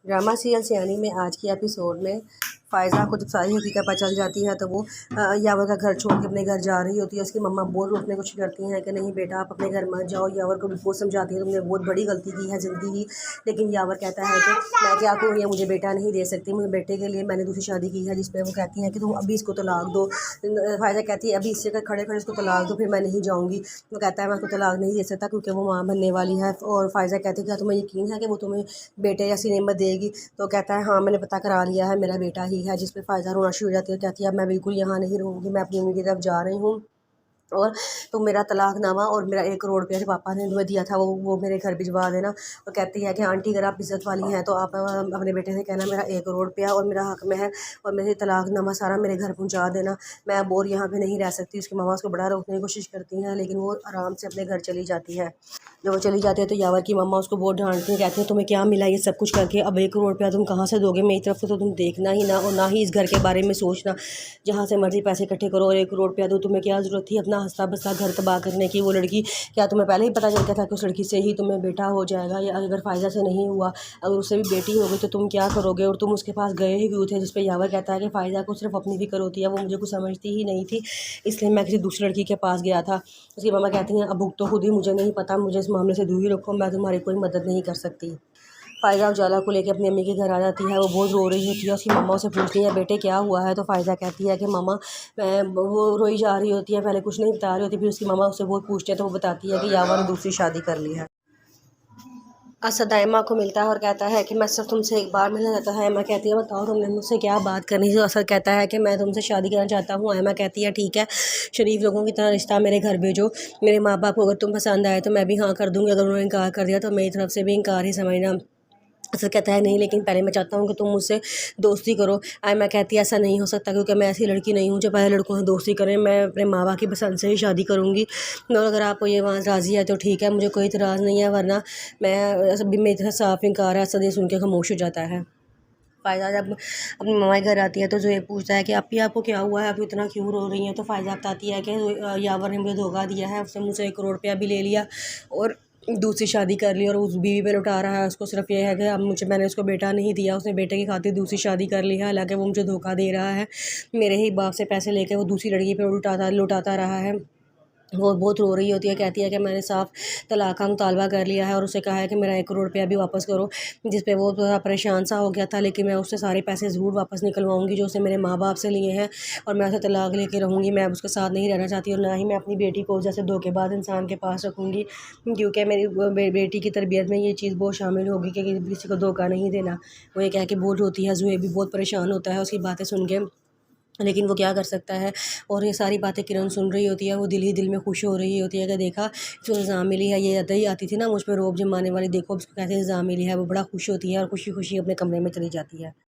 Drama serial सियानी में आज की एपिसोड में फ़ायज़ा को जब सारी हकीकत पता चल जाती है तो वो यावर का घर छोड़ के अपने घर जा रही होती है। उसकी मम्मा बहुत रोकने की कोशिश करती हैं कि नहीं बेटा, आप अपने घर मत जाओ। यावर को बहुत समझाती है, तुमने बहुत बड़ी गलती की है ज़िंदगी की। लेकिन यावर कहता है कि मैं क्या करूँ, ये मुझे बेटा नहीं दे सकती, मुझे बेटे के लिए मैंने दूसरी शादी की है। जिस पर वो कहती हैं कि तुम अभी इसको तलाक दो। फ़ायज़ा कहती है अभी इससे खड़े खड़े इसको तलाक दो, फिर मैं नहीं जाऊँगी। वो कहता है मैं उसको तलाक नहीं दे सकता क्योंकि वो माँ बनने वाली है। और फ़ायज़ा कहती है क्या तुम्हें यकीन है कि वो तुम्हें बेटे जैसी नेमत देगी? तो कहता है हाँ, मैंने पता करा लिया है, मेरा बेटा ही है। जिस पे फ़ायज़ा रोना शुरू हो जाती है, कहती है अब मैं बिल्कुल यहाँ नहीं रहूँगी, मैं अपनी मम्मी की तरफ जा रही हूँ। और तो मेरा तलाकनामा और मेरा 1 करोड़ रुपया जो पापा ने तुम्हें दिया था वो मेरे घर भिजवा देना। वो कहती है कि आंटी अगर आप इज़्ज़त वाली हैं तो आप अपने बेटे से कहना मेरा 1 करोड़ रुपया और मेरा हक महर और मेरे तलाकनामा सारा मेरे घर पहुंचा देना, मैं अब और यहाँ पे नहीं रह सकती। उसकी मम्मा उसको बड़ा रोकने की कोशिश करती हैं लेकिन वो आराम से अपने घर चली जाती है। जब वो चली जाती है तो यावर की मम्मा उसको बहुत डांटती हैं, कहती हैं तुम्हें क्या मिला ये सब कुछ करके, अब 1 करोड़ रुपया तुम कहाँ से दोगे? मेरी तरफ से तो तुम देखना ही ना और ना ही इस घर के बारे में सोचना। जहाँ से मर्जी पैसे इकट्ठे करो और 1 करोड़ रुपया दो, तुम्हें क्या ज़रूरत थी अपना हंसता बसता घर तबाह करने की? वो लड़की, क्या तुम्हें पहले ही पता चल गया था कि उस लड़की से ही तुम्हें बेटा हो जाएगा? या अगर फ़ायदा से नहीं हुआ, अगर उससे भी बेटी हो गई तो तुम क्या करोगे? और तुम उसके पास गए ही क्यों थे? जिस पे यावर कहता है कि फ़ायदा को सिर्फ अपनी फ़िक्र होती है, वो मुझे कुछ समझती ही नहीं थी, इसलिए मैं किसी दूसरी लड़की के पास गया था। उसकी मम्मा कहती हैं अब तो खुद ही मुझे नहीं पता, मुझे इस मामले से दूर ही रखो, मैं तुम्हारी कोई मदद नहीं कर सकती। फ़ायज़ा उजाला को लेके अपनी अम्मी के घर आ जाती है। वो बहुत रो रही होती है। उसकी मम्मा उसे पूछती है बेटे क्या हुआ है? तो फ़ायज़ा कहती है कि मम्मा मैं, वो रोई जा रही होती है, पहले कुछ नहीं बता रही होती, फिर उसकी मम्मा उससे बहुत पूछती है तो वो बताती है कि यावर ने दूसरी शादी कर ली है। असद दाइमा को मिलता है और कहता है कि मैं सिर्फ तुमसे एक बार मिलना चाहता है। एमा कहती है बताओ तुमने मुझसे क्या बात करनी थी? तो असद कहता है कि मैं तुमसे शादी करना चाहता हूँ। एमा कहती है ठीक है, शरीफ लोगों की तरह रिश्ता मेरे घर भेजो, मेरे माँ बाप को अगर तुम पसंद आए तो मैं भी हाँ कर दूँगी, अगर उन्होंने इनकार कर दिया तो मेरी तरफ से भी इनकार ही समझना। असद कहता है नहीं, लेकिन पहले मैं चाहता हूँ कि तुम मुझसे दोस्ती करो। आयमा कहती है ऐसा नहीं हो सकता क्योंकि मैं ऐसी लड़की नहीं हूँ जो पहले लड़कों से दोस्ती करें, मैं अपने माँ बाप की पसंद से ही शादी करूँगी। और अगर आपको ये वहाँ राज़ी है तो ठीक है, मुझे कोई इतराज़ नहीं है, वरना मैं अभी मेरी तरफ साफ इनकार है। असद ये सुन के खामोश हो जाता है। फ़ायज़ा जब अपनी मम्मा के घर आती है तो ज़ुहैब पूछता है कि अप्पी आपको क्या हुआ है, आप इतना क्यों रो रही हैं? तो फ़ायज़ा बताती है कि यावर ने मुझे धोखा दिया है, उसने मुझसे 1 करोड़ रुपया भी ले लिया और दूसरी शादी कर ली और उस बीवी पे लुटा रहा है। उसको सिर्फ ये है कि अब मैंने उसको बेटा नहीं दिया, उसने बेटे की खातिर दूसरी शादी कर ली है, हालांकि वो मुझे धोखा दे रहा है। मेरे ही बाप से पैसे लेके वो दूसरी लड़की पे लुटाता रहा है। वो बहुत रो रही होती है, कहती है कि मैंने साफ़ तलाक का मुतालबा कर लिया है और उसे कहा है कि मेरा 1 करोड़ रुपया भी वापस करो। जिस पे वो थोड़ा परेशान सा हो गया था, लेकिन मैं उससे सारे पैसे ज़रूर वापस निकलवाऊँगी जो उसने मेरे माँ बाप से लिए हैं और मैं उसे तलाक लेके रहूँगी। मैं अब उसके साथ नहीं रहना चाहती और ना ही मैं अपनी बेटी को जैसे धोखेबाज इंसान के पास रखूँगी, क्योंकि मेरी बेटी की तरबियत में ये चीज़ बहुत शामिल होगी कि किसी को धोखा नहीं देना। वो ये कह के बहुत रोती है। ज़ुहैब भी बहुत परेशान होता है उसकी बातें सुन के, लेकिन वो क्या कर सकता है। और ये सारी बातें किरण सुन रही होती है, वो दिल ही दिल में खुश हो रही होती है कि देखा जो इल्ज़ाम मिली है, ये अदा ही आती थी ना मुझ पे रोब जमाने वाली, देखो अब उसको कैसे इल्ज़ाम मिली है। वो बड़ा खुश होती है और खुशी खुशी अपने कमरे में चली जाती है।